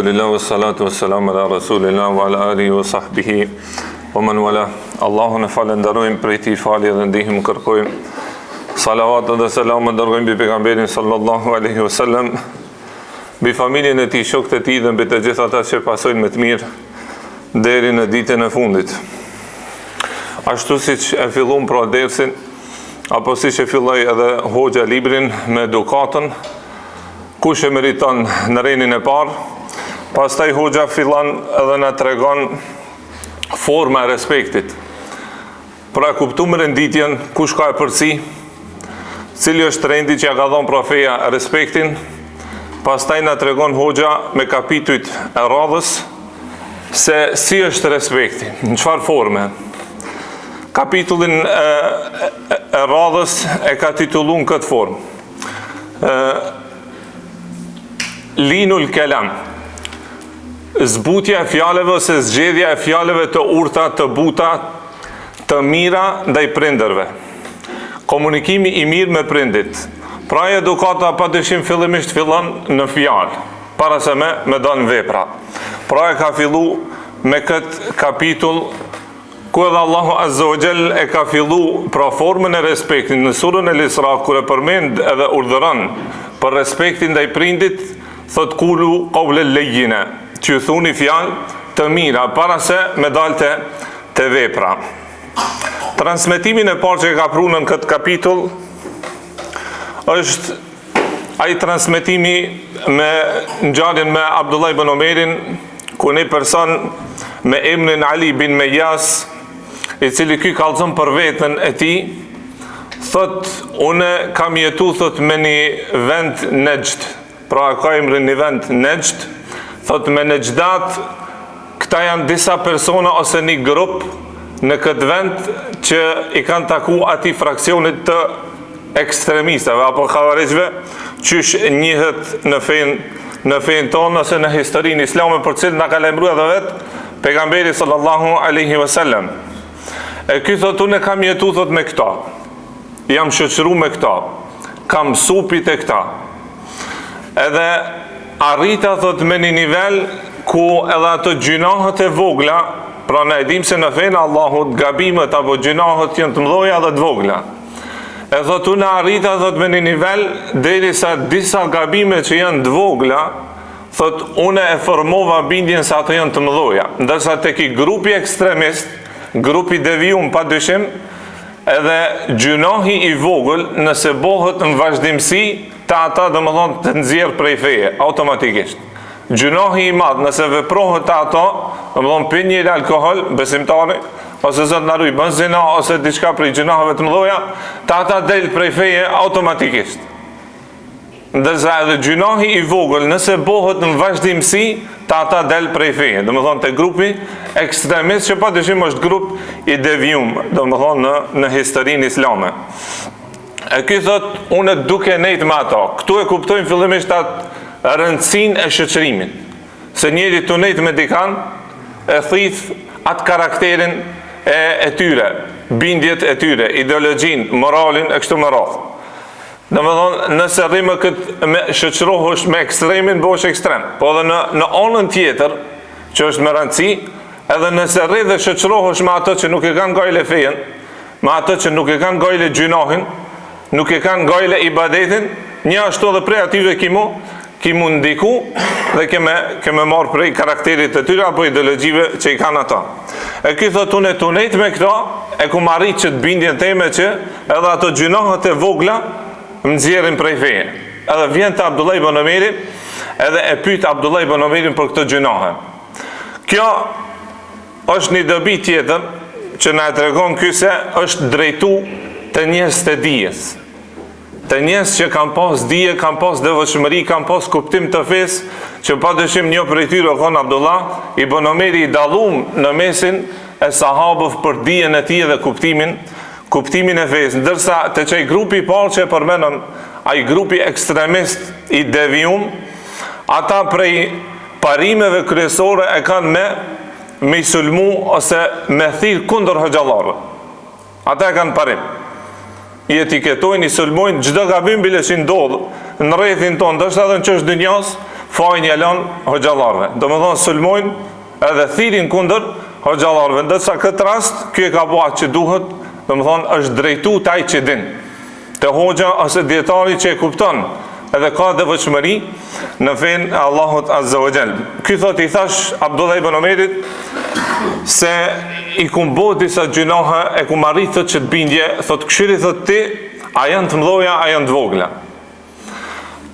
Alhamdulillah, wassalatu wassalamu ala rasulillah wa ala alihi wa sahbihi wa man wala. Allahun e falenderojmë, prej tij falje dhe ndihmë kërkojmë. Salavat dhe selamet dërgojmë mbi pejgamberin sallallahu alaihi wasallam, mbi familjen e tij, shokët e tij dhe mbi të gjithë ata që pasojnë me të mirë deri në ditën e fundit. Ashtu siç e fillum pra dersin, apo siç e filloi edhe hoxha librin me edukatën, kush e meriton në renin e parë, pastaj hoxha fillon edhe na tregon forma e respektit. Pra kuptuam renditjen, kush ka e përsi, cili është rendi që ja ka dhënë profeja respektin, pastaj na tregon hoxha me kapitujt e radhës se si është respekti, në çfarë forme. Kapitullin e radhës e ka titulluar në këtë formë. Linul kelam, zbutja e fjalëve ose zgjedhja e fjalëve të urta, të buta, të mira ndaj prindërve. Komunikimi i mirë me prindit. Pra edukata padyshim fillimisht fillon në fjalë, para se me dalë në vepra. Pra e ka fillu me këtë kapitull ku edhe Allahu Azza wa Jall e ka fillu pra formën e respektit në surën e Isra, kur e përmend edhe urdhëron për respektin ndaj prindit, thot kulu qawlan layyina, që thuni fjalë të mira para se me dalte te vepra. Transmetimin e parë që ka prunë në këtë kapitull është ai transmetimi me ngjarjen me Abdullah ibn Omerin, ku një person me emrin Ali bin Mejas, i cili ky kallzon për veten e tij, thot unë kam jetu thot me një vend Nejd, pra ka emrin një vend Nejd, thot me Nejdat, këta janë disa persona ose një grup në këtë vend që i kanë taku ati fraksionit të ekstremistave apo xhavarixhve, qysh njihet në fen tonë ose në historinë islame, për cilën na ka lajmëruar edhe vet pejgamberi sallallahu alaihi wasallam. E ky thot unë kam jetu thot me këta, jam shoqëru me këta, kam supit e këta, edhe arrita thot me një nivel ku edhe ato gjinohet e vogla, pra ne edhim se në fejnë Allahut gabimet apo gjinohet janë të mdoja dhe të vogla. E thot unë arrita thot me një nivel deri sa disa gabime që janë të vogla, thot unë e formova bindjen se ato janë të mdoja. Ndërsa tek i grupi ekstremist, grupi devijum pa dyshim, edhe gjinohi i vogël nëse bohet në vazhdimsi të ata dhe më thonë të nxjerr prej feje, automatikisht. Gjinohi i madh nëse veprohet të ato, dhe më thonë pin një alkohol, besimtari, ose zot na ruaj, bën zina ose diçka prej gjinohave të mëdha, të ata del prej feje automatikisht. Ndërsa edhe gjinohi i vogël nëse bohet në vazhdimsi, të ata del prej feje, dhe më thonë të grupi ekstremist që pa dyshim është grup i devijum, dhe më thonë në historinë islame. E ky thot, unë duke nejt me ato, këtu e kuptojmë fillimisht atë rëndësinë e shoqërimit, se njeri të nejt me dikan, e thith atë karakterin e tyre, bindjet e tyre, ideologjin, moralin e kështu me radhë. Dhe më thonë, nëse rrimë këtë me shoqërohesh me ekstremin, bosh ekstrem. Po edhe në anën tjetër, që është me rëndësi, edhe nëse rri dhe shoqërohesh me ato që nuk e kanë gajle fejen, me ato që nuk e kanë gajle gjinohin, nuk e kanë gajle ibadetin, një ashtu edhe prej atyve kimu ndiku dhe keme marë prej karakterit të tyre apo ideologjive që i kanë ata. E ky thot unë të nejt me këta, e ku marrit që të bindjen teme që edhe ato gjinohet e vogla më nxjerrin prej feje. Edhe vjen të Abdullah ibn Omeri, edhe e pyet Abdullah ibn Omerin për këtë gjinohe. Kjo është një dobi tjetër që na e tregon ky se është drejtu të njerëz të dijes. Të njerëz që kanë pas dije, kanë pas devotshmëri, kanë pas kuptim të fesë, që padyshim një prej tyre kon Abdullah ibn Omeri i dallum në mesin e sahabëve për dijen e tij dhe kuptimin e fesë, ndërsa të qaj grupi parë që e përmenëm, ai grupi ekstremist i devijum, ata prej parimeve kryesore e kanë me i sulmu ose me thirr kundër hoxhallarëve. Ata e kanë parim. I etiketojnë, i sulmojnë çdo gabim bile që ndodh në rrethin tonë, ndoshta edhe në çështë dynjas, fajin jalon hoxhallarëve. Domethënë sulmojnë edhe thirrin kundër hoxhallarëve. Ndërsa këtë rast ky e ka bërë që duhet, domethënë është drejtu te ai që din, te hoxha ose dietari që e kupton edhe ka devotshmëri në fen e Allahut Azza wa Jall. Ky thot I thash Abdullah ibn Omerit se I kum bo disa gjunohe, e kum arrit thot që të bindje, thot këshiri thot ti, a janë të mdhoja, a janë të vogla.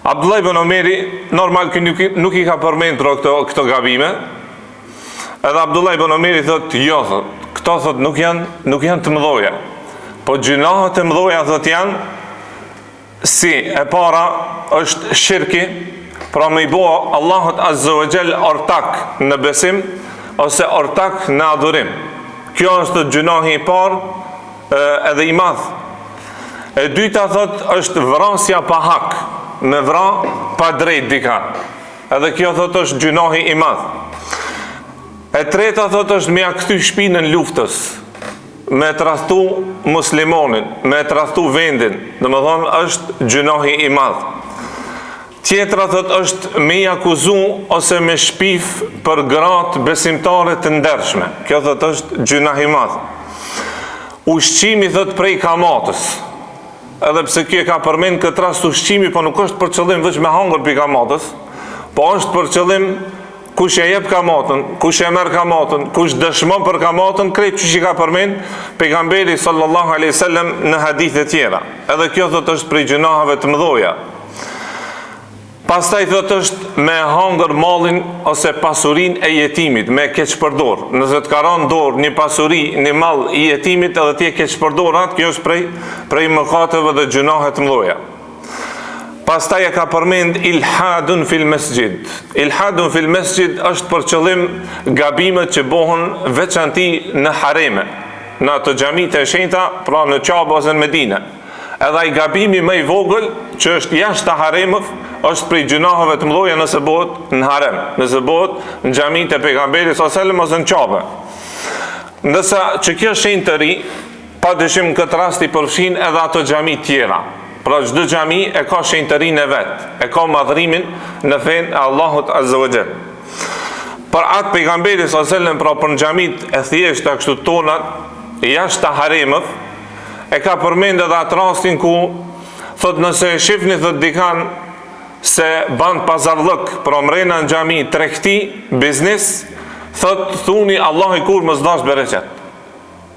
Abdullah ibn Omeri normal nuk I ka përmendur këto gabime. Edhe Abdullah ibn Omeri thot jo, thot, këto thot nuk janë të mdhoja. Po gjunohet të mdhoja thot janë si e para është shirki, pra me I bo Allahut Azza wa Jall ortak në besim ose ortak në adhurim. Kjo është gjunohi I parë edhe I madh. E dyta thot është vrasja pa hak, me vra pa drejt dika. Edhe kjo thot është gjunohi I madh. E treta thot është me ja kthy shpinën luftës, me tradhtu muslimonin, me tradhtu vendin, domethënë është gjunohi I madh. Tjetra thot është me akuzu ose me shpif për gratë besimtare të ndershme. Kjo thot është gjunohi I madh. Ushqimi thot prej kamatës. Edhe pse kjo ka përmend këtë rast ushqimi, po nuk është për qëllim vetëm me hangër për kamatës, po është për qëllim kush e jep kamatën, kush e merr kamatën, kush dëshmon për kamatën, krejt që ka përmend pejgamberi sallallahu alaihi wasallam në hadithe tjera. Edhe kjo thot është prej gjunohave të mëdha. Pastaj thot është me hangër mallin ose pasurinë e jetimit, me keqpërdor. Nëse të ka rënë dorë një pasuri, një mall I jetimit edhe ti e keqpërdor atë, kjo është prej mëkateve dhe gjunohe të mëdha. Pastaj e ka përmend ilhadun fil masjid. Ilhadun fil masjid është për qëllim gabimet që bëhen veçanti në hareme, në ato xhamitë e shenjta, pra në Kabe ose në Medinë. Edhe ai gabimi më I vogël që është jashtë haremit është prej gjunohave të mëdha nëse bëhet në harem, nëse bëhet në xhamitë e pejgamberit sallallahu alajhi wasallam ose në Kabe. Ndërsa që kjo shenjë të ri, padyshim në këtë rast I përfshin edhe ato xhami tjera. Pra çdo xhami e ka shenjë të rinë e vet, e ka madhrimin në fen e Allahut Azza wa Jall. Për atë pejgamberi sallallahu alajhi wasallam, pra për xhamit e thjeshta kështu tona jashtë haremit, e ka përmend edhe atë rastin ku thot nëse e shifni thot dikan se ban pazarllëk, pra mrena në xhami tregti, biznes, thot thuni Allah I kur mos dash bereqet.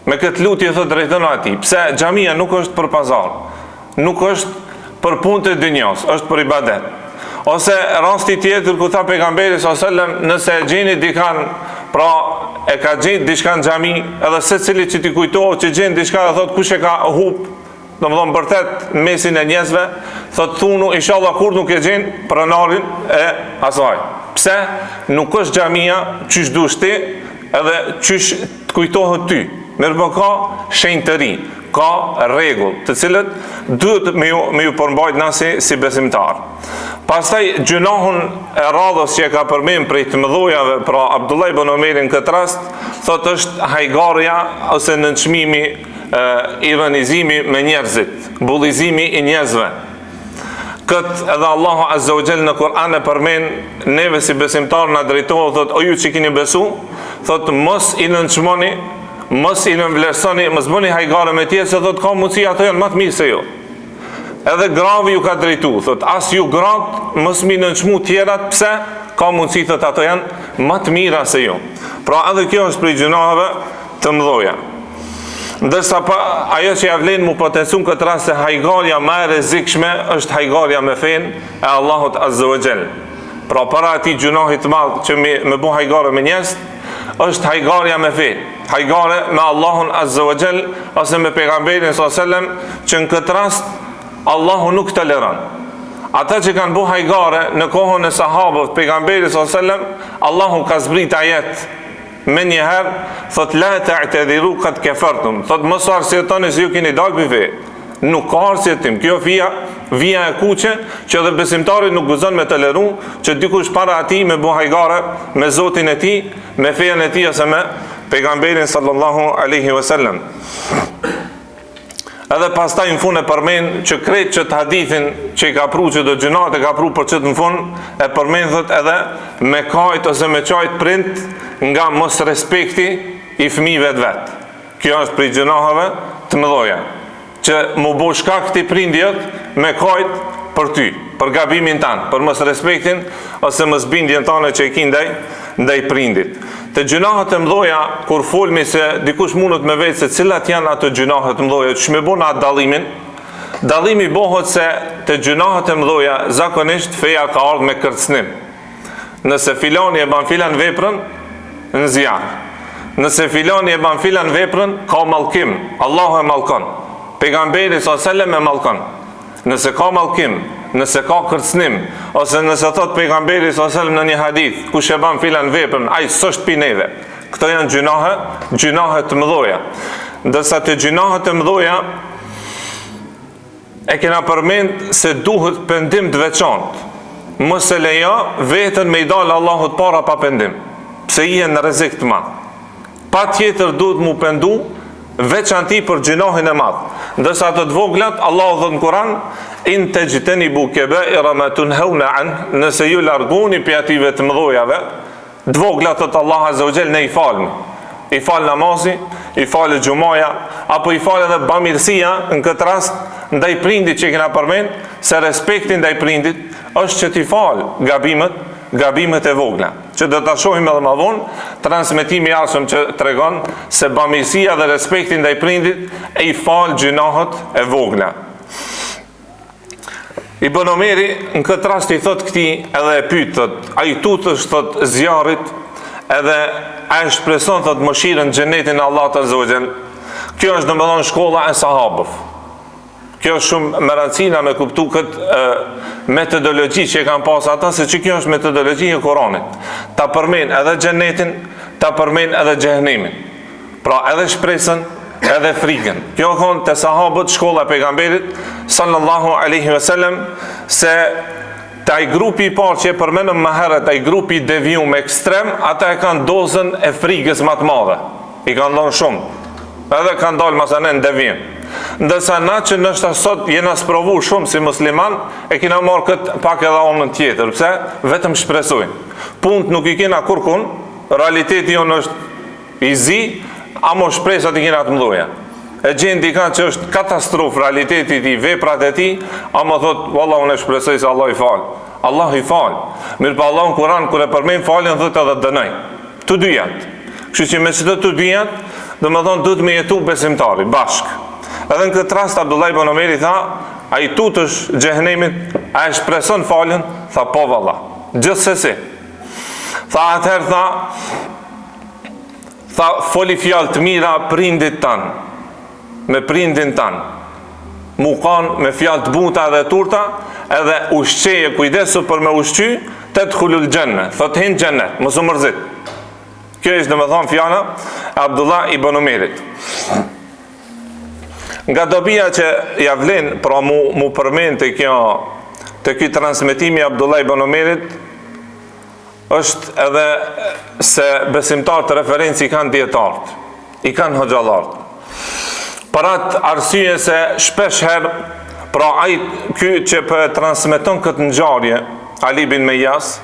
Me këtë lutje thot drejton atij. Pse xhamia nuk është për pazar, nuk është për punë të dunjos, është për ibadet. Ose rasti tjetër ku tha pejgamberi sallallahu alajhi wasallam, nëse e gjeni dikan, pra e ka gjetë diçka në xhami, edhe secili që ti kujtohet që gjen diçka, thot kush e ka hub, domethënë vërtet mesin e njerëzve, thot thunu inshallah kur nuk e gjen pronarin e asaj. Pse nuk është xhamia çysh dush ti, edhe çysh të kujtohet ty. Mirë, ka shenjë të ri, ka rregull, të cilët duhet me ju përmbajt na si besimtar. Pastaj gjunohun e radhës që e ka përmend prej të mëdhojave, pra Abdullah ibn Omeri në këtë rast, thot është hajgarja ose nënçmimi, ironizimi me njerëzit, bullizimi I njerëzve. Këtë edhe Allahu Azza wa Jall në Kur'an e përmend, neve si besimtar na drejtohet, thot o ju që keni besu, thot mos I nënçmoni, mos I nënvlerësoni, mos bëni hajgare me tjerë, se thot ka mundësi ato janë më të mirë se ju. Edhe gravi ju ka drejtu, thot as ju gratë mos mi nënçmu tjerat, pse ka mundësi thot ato janë më të mira se ju. Pra edhe kjo është prej gjunohave të mëdha. Ndërsa ajo që ja vlen mu potencun këtë rast se hajgarja më e rrezikshme është hajgarja me fen e Allahut Azza wa Jall. Pra para atij gjunohi të madh që me bu hajgare me njerëz, është hajgarja me fe, hajgare me Allahun Azza wa Jall ose me pejgamberin sallallahu alajhi wasallam, që në këtë rast Allahu nuk toleron. Ata që kanë bu hajgare në kohën e sahabëve pejgamberit sallallahu alajhi wasallam, Allahu ka zbrit ajet me njëherë, thot la ta'tadhiru qad kafartum, thot mos arsjetoni se ju keni dalë për fe. Nuk ka arsjetim, kjo vija e kuqe që edhe besimtari nuk gëzon me toleru që dikush para atij me bu hajgare me Zotin e tij, me fejen e tij ose me pejgamberin sallallahu alaihi wasallam. Edhe pastaj në fund e përmend që krejt që të hadithin që i ka pru që do gjunat e ka pru për që të në fund e përmend thot edhe me kajt ose me qajt prind nga mos respekti i fëmijëve të vet. Kjo është prej gjunaheve të mëdha që mu bo shkak këti prindjet me kajt për ty, për gabimin tanë, për mos respektin ose mos bindjen tane që i ki ndaj prindit. Të gjunahet e mdoja, kur folmi se dikush mundet me vetë se cilat janë ato gjunahet e mdoja, që me bona atë dalimin, dalimi bohët se të gjunahet e mdoja, zakonisht feja ka ardhë me kërcnim. Nëse filani e ban filan veprën, në zjarë. Nëse filani e ban filan veprën, ka malkim, Allahu e malkon. Pejgamberi s.a.s. e malkon. Nëse ka malkim, nëse ka kërcnim, ose nëse thot pejgamberi s.a.s. në një hadith, kush e ban filan veprën, ai s'është pineve. Këto janë gjunahe të mëdha. Ndërsa të gjunahe të mëdha e kena përmend se duhet pendim të veçantë. Mos e lejo vetën me i dalë Allahut para pa pendim, pse i në rrezik të madh. Patjetër duhet mu pendu veçanti për gjunahin e madh. Ndërsa ato të voglat, Allahu thot në Kur'an, in tajtanibu kaba'ira ma tunhauna an, nëse ju largoni prej ative të mëdhojave, të voglat thot Allah Azza wa Jall, ne i falmi. I fal namazi, i fal xumaja, apo i fal edhe bamirësia në këtë rast ndaj prindit që kena përmend, se respekti ndaj prindit është që t'i fal gabimet e vogla. Që do ta shohim edhe më vonë, transmetimi i arshëm që tregon se bamirësia dhe respekti ndaj prindit e i fal gjunahet e vogla. Ibn Omeri në këtë rast i thot këti edhe e pyet, thot, ai tutësh thot zjarrit edhe ai shpreson thot mëshirën xhenetin e Allahut Azza wa Jall. Kjo është domethënë shkolla e sahabëve. Kjo është shumë me rëndësina me kuptu këtë metodologji që e kanë pas ata, se që kjo është metodologji e Koranit. Ta përmen edhe xhenetin, ta përmen edhe xhehenemin. Pra edhe shpresën, edhe frikën. Kjo thonë të sahabët shkolla e pejgamberit sallallahu alaihi wasallam, se taj grupi i parë që e përmenëm më herët, taj grupi i devijum ekstrem, ata e kanë dozën e frikës më të madhe. I kanë dhënë shumë. Edhe kanë dalë masanen devijim. Ndërsa na që nështë sot jena sprovu shumë si musliman, e kina marrë këtë pak edhe onën tjetër. Pse? Vetëm shpresojnë. Punët nuk i kina kurkun, realiteti jonë është i zi, amo shpresat i kina të mdoja. E gjenë dika që është katastrofë realitetit i veprat e ti, amo thotë, wallah unë e shpresoj se Allah i falë. Allah i falë. Mirë pa Allah në Kur'an, kër e përmejnë falën, dhëtë edhe dënaj. Të dyjat. Kështu që me që të dyjat, dhe më thonë, dhëtë me jetu besimtari, bashkë. Edhe në këtë rast, Abdullah ibn Omeri tha, a i tutësh xhehenemit, a e shpreson falën? Tha, po valla, gjithsesi. Tha, atëherë tha, foli fjalë të mira prindit tanë, me prindin tanë, mu kanë me fjalë të buta dhe turta, edhe ushqeje kujdesu për me ushqy, të khulul gjenne, thot hinë gjennet, mësu mërzit. Kjo ishtë dhe me thonë fjana, Abdullah ibn Omerit. Nga dobia që ja vlen pra mu përmend të ky transmetimi Abdullah ibn Omerit, është edhe se besimtar të referenci i kanë dietarët, i kanë hoxhallarët. Për atë arsye se shpesh herë, pra ky që për transmeton këtë ngjarje, Ali bin Mejas,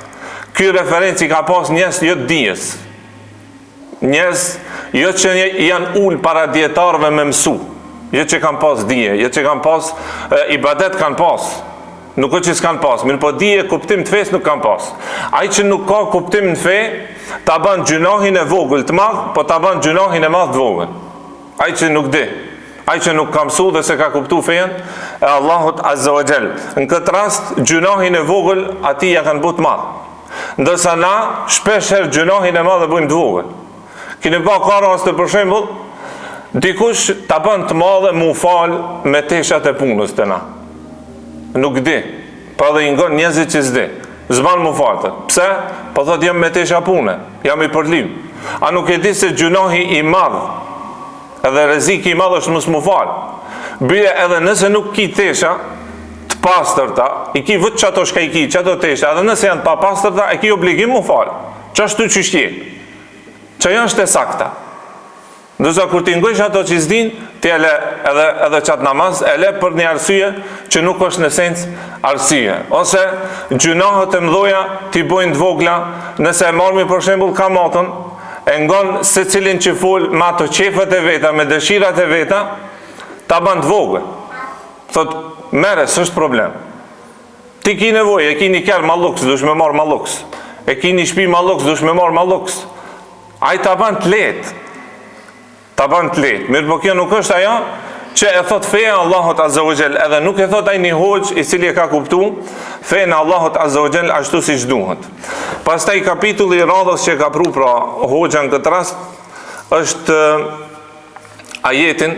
ky referenci ka pas njerëz jo të dijes. Njerëz jo që janë ul para dietarëve me mësu. Jo që kanë pas dije, jo që kanë pas ibadet kanë pas. Nuk është që s'kanë pas, mirë po dije kuptim të fesë nuk kanë pas. Ai që nuk ka kuptim në fe, ta ban gjunahin e vogël të madh, po ta ban gjunahin e madh të vogël. Ai që nuk di, ai që nuk ka mësu dhe se ka kuptu fejen e Allahut Azza wa Jall. Në këtë rast, gjunahin e vogël ati ja kanë bu të madh. Ndërsa na, shpesh herë gjunahin e madh e bujmë të vogël. Kini ba ka rast të për shembull, dikush ta bën të madhe mu fal me teshat e punës të na. Nuk di, pa dhe i ngon njerëzit që s'di, zban mu falë. Pse? Po thot jam me tesha pune, jam i përlim. A nuk e di se gjunohi i madh, edhe rreziki i madh është mos mu falë. Bile edhe nëse nuk ki tesha të pastërta, i ki vët qato shka i ki, qato tesha, edhe nëse janë pa pastërta, e ki obligim mu falë. Qashtu qështje? Që janë shte sakta. Ndërsa kur ti ngojsh ato që s'din, ti edhe qatë namaz, e le për një arsye që nuk është në sens arsye. Ose gjunahet e mdoja ti bojnë të vogla, nëse e marmi për shembull kamatën, e ngon se cilin që fol me ato qefët e veta, me dëshirat e veta, ta ban të vogël. Thot, mere, s'është problem. Ti ki nevoj, e ki një kërë ma luks, dush me marë ma luks. E ki një shpi ma luks, dush me marë ma luks. Aj ta ban të letë. Ta ban të letë. Mirë po kjo nuk është ajo që e thot feja Allahut Azza wa Jall, edhe nuk e thot ai një hoxh i cili e ka kuptu feja në Allahut Azza wa Jall ashtu si duhet. Pastaj kapitulli i radhës që ka pru pra hoxha në këtë rast është ajetin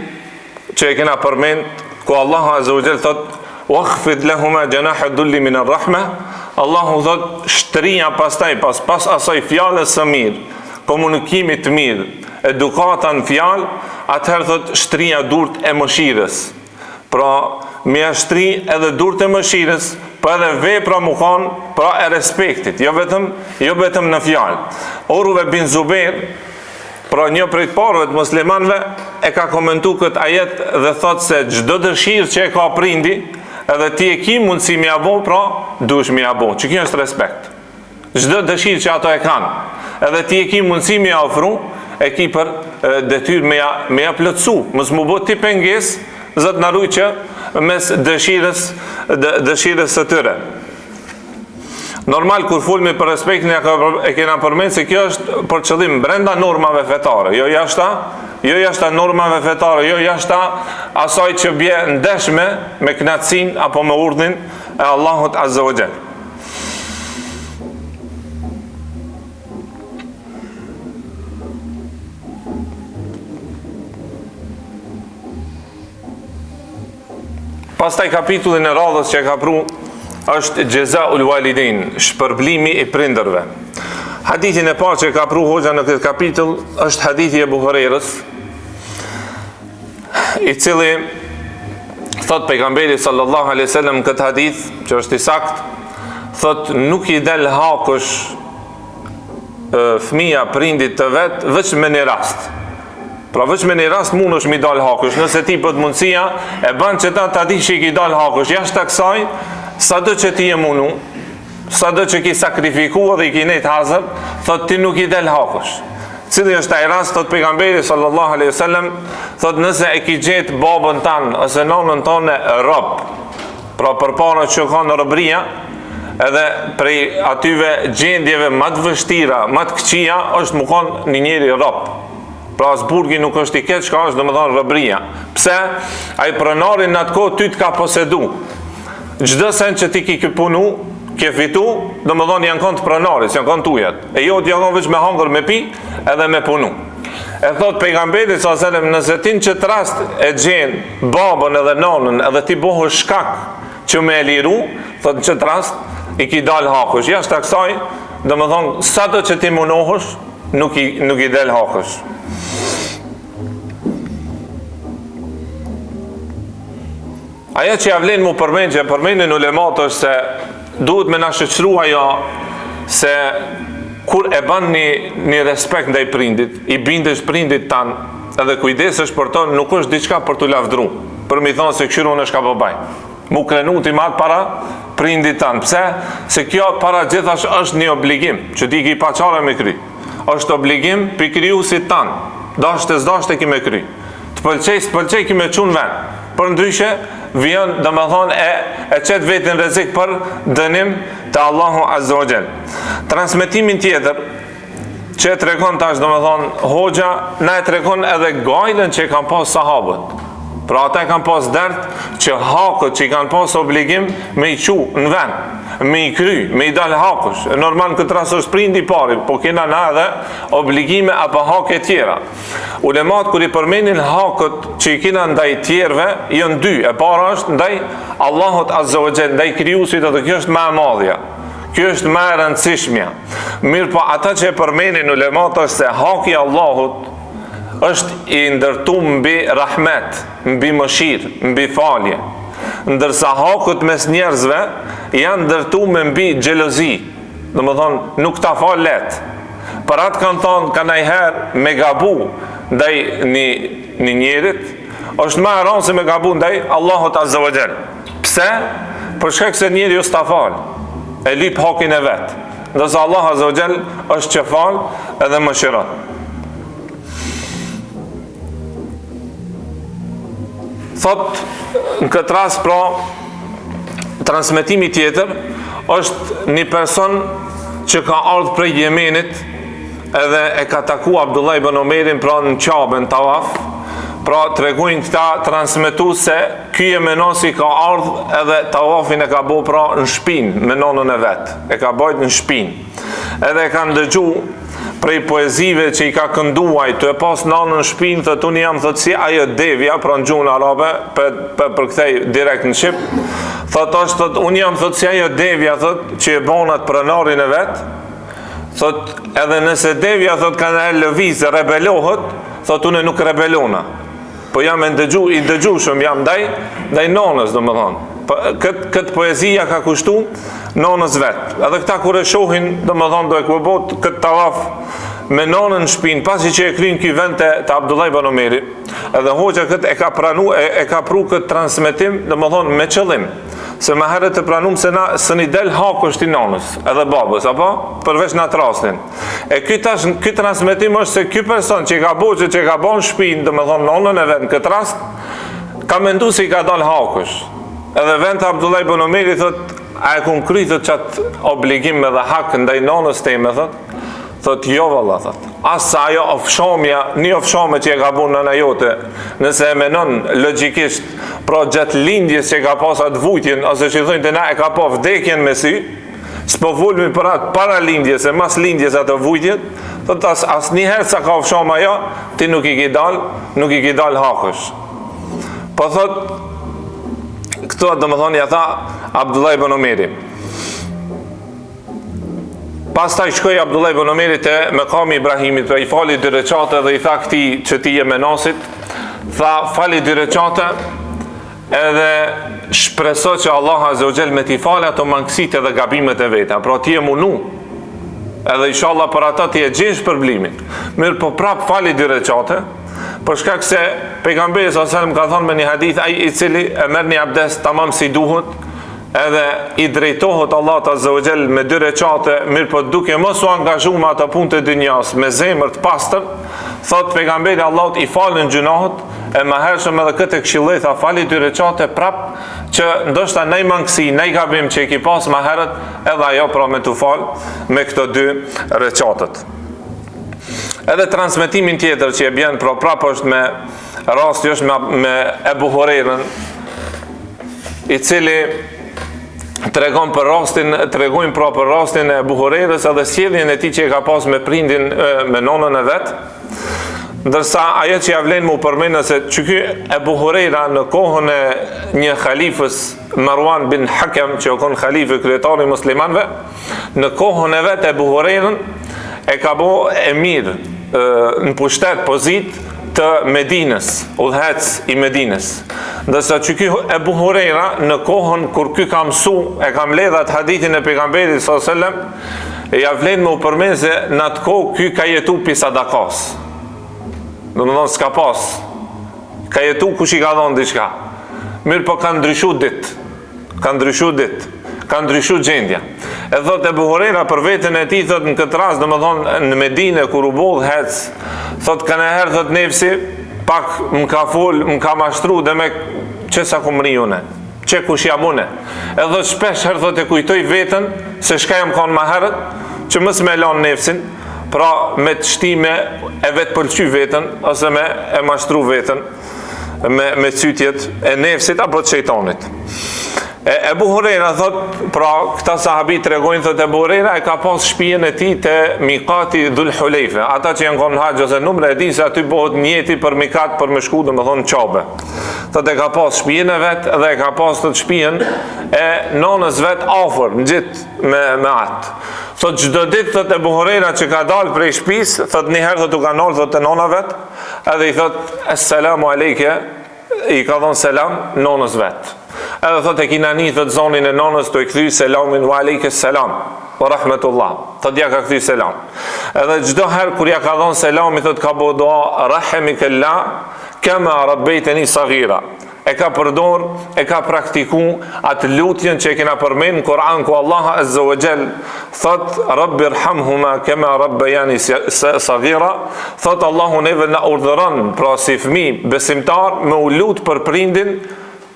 që e kena përmend ku Allahu Azza wa Jall thot wakhfid lahuma janaha dhulli min ar-rahma. Allahu thot shtrija pastaj pas asaj fjalës së mirë, komunikimit të mirë, edukata në fjalë, atëherë thot shtrija durt e mëshirës. Pra, me shtri edhe durt e mëshirës, për edhe vepra mu kanë, pra e respektit, jo vetëm në fjalë. Urve bin Zubair, pra një prej parëve të muslimanëve, e ka komentu këtë ajet dhe thot se çdo dëshirë që e ka prindi, edhe ti e ki mundësi mi abo, pra dush mi abo, që kjo është respekt. Çdo dëshirë që ato e kanë, edhe ti e ki mundësi mi ofru, e ki për detyr me ja plotësu. Mos mu bot ti penges, Zot na ruaj që mes dëshirës së tyre. Normal kur folmi për respektin e kena përmend se kjo është për qëllim brenda normave fetare, jo jashta normave fetare, jo jashta asaj që bie ndeshme me knatësinë apo me urdhrin e Allahut Azza wa Jall. Pastaj kapitullin e radhës që ka pru është Jazaul Walidain, shpërblimi i prindërve. Hadithin e parë që ka pru hoxha në këtë kapitull është hadithi e Buhariut, i cili thot pejgamberi sallallahu alaihi wasallam këtë hadith, që është i sakt, thot nuk i del hakush fëmia prindit të vet veç me një rast. Pra veç me një rast mund është mi dal hakush, nëse ti pët mundësia e ban që ta di që i ki dal hakush, jashtë të kësaj, sa do që ti e munu, sa do që ki sakrifikua dhe i ki nejt hazër, thot ti nuk i del hakush. Cili është ai rast, thot pejgamberi sallallahu alaihi wasallam, thot nëse e ki gjetë babën tanë, ose nonën tonë rob, pra përpara që ka në robëria, edhe prej atyve gjendjeve më të vështira, më të këqija, është më kanë një njeri rob. Pra Asburgi nuk është i keq, çka është domethënë robëria. Pse? Ai pronari në atë kohë ty të ka posedu. Çdo sen që ti ke punu, ke fitu, domethënë janë kënd pronaris, janë kënd tujat. E jo ti janë vetëm me hangër, me pi, edhe me punu. E thot pejgamberi sallallahu alajhi wasallam, nëse ti në çet rast e gjen babën edhe nonën, edhe ti bëhesh shkak që me e liru, thot në çet rast i ki dal hakush. Jashtë kësaj, domethënë sado që ti munohesh, nuk i del hakush. Aja që ja vlen mu përmend, që përmendin ulemat është se duhet me na shoqëru ajo se kur e ban një respekt ndaj prindit, i bindesh prindit tan, edhe kujdesesh për to, nuk është diçka për t'u lavdru, për mi thonë se këshiru në shka përbaj. Mu krenu ti matë para prindit tan. Pse? Se kjo para gjithash është një obligim, që ti ki paqare me kry. është obligim për krijuesit tan. Dashte s'dashte ki me kry. Të pëlqej s'pëlqej ki me çun ven. Për ndryshe vjen domethënë e çet veten rrezik për dënim te Allahu Azza wa Jall. Transmetimin tjetër që tregon tash domethënë hoxha na e tregon edhe gajlën që kanë pas sahabët. Pra ata kanë pas dert që hakët që i kanë pas obligim me i qu në vend, me i kry, me i dal hakush. Normal në këtë rast është prindi i pari, po kena na edhe obligime apo hake tjera. Ulemat kur i përmenin hakët që i kena ndaj tjerve, janë dy. E para është ndaj Allahut Azza wa Jall, ndaj krijuesit, dhe kjo është më e madhja. Kjo është më e rëndësishmja. Mirë, po ata që e përmenin ulemat është se haki i Allahut është i ndërtuar mbi rahmet, mbi mëshirë, mbi falje. Ndërsa hakët mes njerëzve janë ndërtuar mbi xhelozi. Domethënë nuk ta fal let. Për atë kanë thonë ka ndajherë me gabu, ndaj një njerit, është më e rëndë se me gabu ndaj Allahut Azza wa Jall. Pse? Për shkak se njeriu s'ta fal, e lip hakin e vet. Ndërsa Allah Azza wa Jall është që fal edhe mëshiron. Thot në këtë rast, pra, transmetimi tjetër është një person që ka ardhur prej Jemenit edhe e ka taku Abdullah ibn Omerin, pra në Kabe, në tawaf. Pra tregojnë këta transmetues se ky jemenosi ka ardhur edhe tawafin e ka bëu pra në shpinë me nonën e vet. E ka bërë në shpinë. Edhe e kanë dëgjuar prej poezive që i ka kënduaj, të e pas nonën në shpinë, thot unë jam thot si ajo devja, pra në gjuhën arabe, për kthej direkt në shqip. Thot unë jam thot si ajo devja, thot që e bonat pronarin e vet. Thot edhe nëse devja thot kanë lëviz rebelohet, thot unë nuk rebelona. Po jam i dëgjueshëm jam ndaj nonës, domethënë. Këtë poezia ka kushtu nonës vet. Edhe këta kur e shohin, domethënë do e kubot këtë tawaf me nonën në shpinë, pasi që e kryin ky vend të Abdullah ibn Omeri. Edhe hoxha këtë e ka pru këtë transmetim, domethënë me qëllim. Se më herët të pranum se na së një del haku është i nonës edhe babës, apo? Përveç në atë rastin. E ky transmetim është se ky person që ka boqë, që ka bon shpinë, dhe me thonë nonën e vetë në këtë rast, ka mendu se i ka dal hakush. Edhe vend të Abdullah ibn Omeri thot, a e kun krytë qatë obligim edhe hak ndaj nonës teme, thot jo valla, thot. Asa ajo ofshamja, një ofshame që e ka bu nëna jote, nëse e menon logjikisht, pra gjatë lindjes që ka pas atë vujtjen, ose që i thujnë të na e ka pa vdekjen me sy, s'po vulmi për atë para lindjes e mas lindjes atë vujtjet, thot as njëherë sa ka ofshama ajo, ti nuk i ki dal hakush. Po thot, këto dhe më thonë ja tha Abdullah ibn Omeri. Pastaj shkoi Abdullah ibn Omeri te mekami Ibrahimit, pra i fali 2 rekate dhe i tha këtij që ti je menasit, tha fali 2 rekate edhe shpreso që Allah Azza wa Jall me t'i falë ato mangësitë dhe gabimet e veta. Pra ti je munu. Edhe inshallah për ata ti e gjesh përblimin. Mirë, po prap fali 2 rekate, për shkak se pejgamberi sallallahu alajhi wasallam ka thënë me një hadith, ai i cili e merr një abdes tamam si duhet, edhe i drejtohet Allahut Azza wa Jall me 2 rekate, mirë po duke mos u angazhuar me ato punë të dynjas, me zemër të pastër, thot pejgamberi Allahut i falën gjunohet, e më hershëm edhe këtë këshilloi tha fali 2 rekate prap, që ndoshta nej mangësi, nej gabim që i ki pas më herët, edhe ajo pra me t'u fal me këto 2 rekatet. Edhe transmetimin tjetër që e bjen pra prap është me rasti është me Ebu Hurajrën, i cili tregojnë për rastin e Ebu Hurajrës edhe sjelljen e tij që e ka pas me prindin, me nonën e vet. Ndërsa ajo që ja vlen mu përmendë se që ky Ebu Hurajra në kohën e një khalifës Marwan bin Hakam, që o konë khalifë kryetari muslimanve, në kohën e vet Ebu Hurajrën e ka bo emir në pushtet pozit të Medinës, udhëhec i Medinës. Ndërsa që ky Ebu Hurajra në kohën kur ky ka mësu, e ka mbledhat hadithin e pejgamberit sallallahu alajhi wasallam, ja vlen mu përmendë se në atë kohë ky ka jetu pi sadakas. Do më thonë s'ka pas, ka jetu kush i ka dhonë diçka. Mirë po ka ndryshu dit, ka ndryshu gjendja. E thot Ebu Hurajra për vetën e ti, thot në këtë rast, do më thonë në Medine, kur u bodh hec, thot ka nëherë, thot nefsi, pak më ka fol, më ka mashtru dhe me që sa ku mri une, që kush jam une. E thot shpesh herë, thot e kujtoj vetën, se shka jam kanë ma herët, që mës me lanë nefsin, pra me të shtime e vetë pëlqy vetën, ose me e mashtru vetën, me cytjet e nefsit apo të shejtanit. Ebu Hurajra thot, pra këta sahabit tregojnë, thot Ebu Hurajra e ka pas shtëpinë e tij te Miqati Dhul Hulejfe. Ata që janë konë haxh ose numre e din se aty bëhet njeti për mikat për me shku, domethënë Qabe. Thot e ka pas shtëpinë e vet dhe e ka pas të shtëpinë e nonës vet afër, ngjit me atë. Thot çdo ditë thot Ebu Hurajra që ka dalë prej shtëpisë, thot një herë thot u ka nol thot te nona vet, edhe i thot assalamu alejke, i ka dhënë selam nonës vet. Edhe thot e kina një thët zonin e nonës të e këthy selamin wa alejke selam wa rahmetullah, thot ja ka këthy selam. Edhe gjdo herë kur ja ka dhonë selami thot ka bo doa rahemikella kema rabbejteni sagira. E ka përdor, e ka praktiku atë lutjen që e kena përmen në Kur'an ku Allah Azza wa Jall thot Rabbi rhamhuma kema rabbejani sagira, thot Allahu neve na urdhëron pra si fëmijë besimtar me u lut për prindin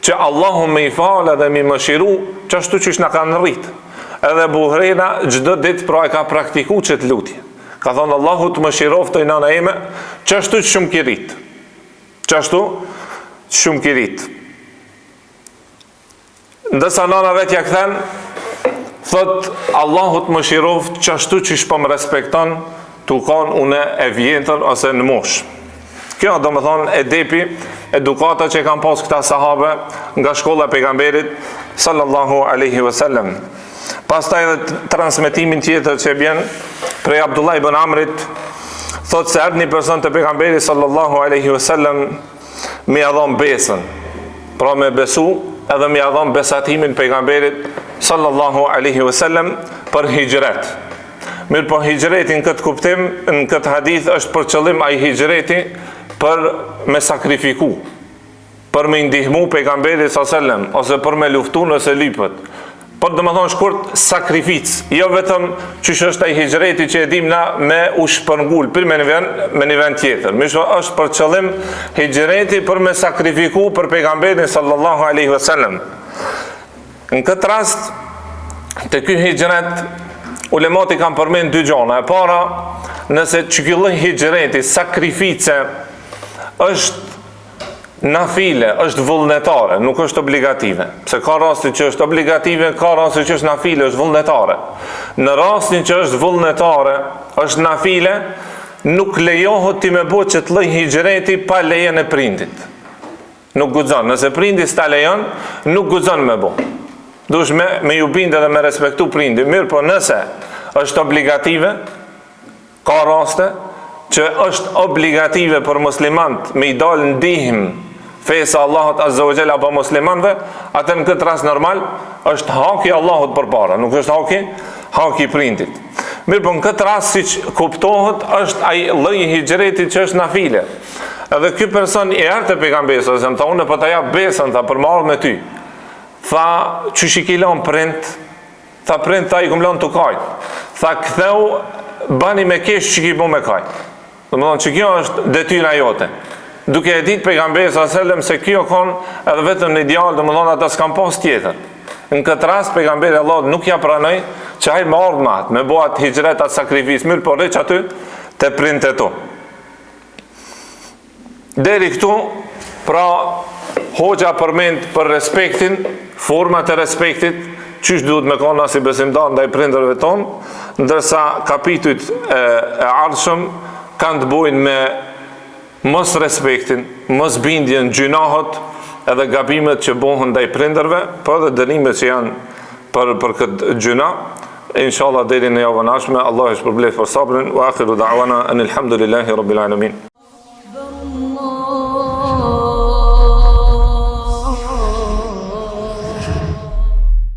që Allahu me i falë dhe me mëshiru që ashtu që na kanë rrit. Edhe Buhrena gjdo dit pra e ka praktiku që të lutje. Ka thonë Allahu të mëshiroftë i nana eme që ashtu që shumë kirit. Që ashtu shumë kirit. Ndësa nana vetja këthen, thot Allahu të mëshiroftë që ashtu që shpëm respekton të kanë une e vjetër ose në mosh. Kjo do më thonë edepi, edukata që kanë pas këta sahabe nga shkolla e pejgamberit sallallahu alaihi wasallam. Pastaj edhe transmetimin tjetër që bjen prej Abdullah ibn Amrit, thot se erdhi një person të pejgamberit sallallahu alaihi wasallam me ia dhon besën, pra me besu edhe me ia dhon besatimin pejgamberit sallallahu alaihi wasallam për hijret. Mirë po hijreti në këtë kuptim, në këtë hadith është për qëllim ai hijreti për me sakrifiku, për me ndihmu pejgamberit sallallahu alaihi wasallam ose për me luftu nëse lypët. Por dhe më thonë shkurt sakrific, jo vetëm që është ai hijreti që e dim na me u shpërngull për me një vend tjetër. Mishë është për qëllim hijreti për me sakrifiku për pejgamberin sallallahu alaihi wasallam. Në këtë rast, të ky hijret, ulemati kanë përmend dy gjona. E para, nëse që ky lloj hijreti, sakrifice, është nafile, është vullnetare, nuk është obligative. Se ka rasti që është obligative, ka rasti që është nafile, është vullnetare. Në rastin që është vullnetare, është nafile, nuk lejohet ti me bo që të lloj hijreti pa lejen e prindit. Nuk guxon. Nëse prindi s'ta lejon, nuk guxon me bo. Dush me ju bindë dhe me respektu prindi. Mirë, po nëse është obligative, ka raste që është obligative për muslimant me i dalë ndihmë fejsa Allahut Azza wa Jalla apo muslimanve, atë në këtë rast normal është haki Allahut përpara, nuk është haki prindit. Mirë, po në këtë rast siç kuptohet është ai lloj hijreti që është nafile. Edhe ky person i erdhi te pejgamberi sallallahu alaihi wasallam, tha unë po ta jap besën, tha për marrë me ty. Tha çush i kilon prind? Tha prind ta i kumlon tukaj. Tha ktheu bani me kesh që ki bo me kaj. Domethënë që kjo është detyra jote. Duke e ditë pejgamberi sallallahu alaihi wasallam se kjo kon edhe vetëm në ideal, domethënë ata s'kan pas tjetër. Në këtë rast pejgamberi Allahut nuk ja pranoi që ai më ardh me atë, me bëhat hijret atë sakrificë, mirë po rreç aty te prindet tu. Deri këtu, pra hoxha përmend për respektin, format e respektit, çish duhet me kanë si besimtar ndaj prindërve tonë, ndërsa kapitujt e ardhshëm kanë të bëjnë me mos respektin, mos bindjen, gjunahët edhe gabimet që bëhen ndaj prindërve, po edhe dënimet që janë për këtë gjuna. Inshallah deri në javën e ardhshme, Allah e shpërblet për sabrin, wa akhiru da'wana anil hamdulillahi rabbil alamin.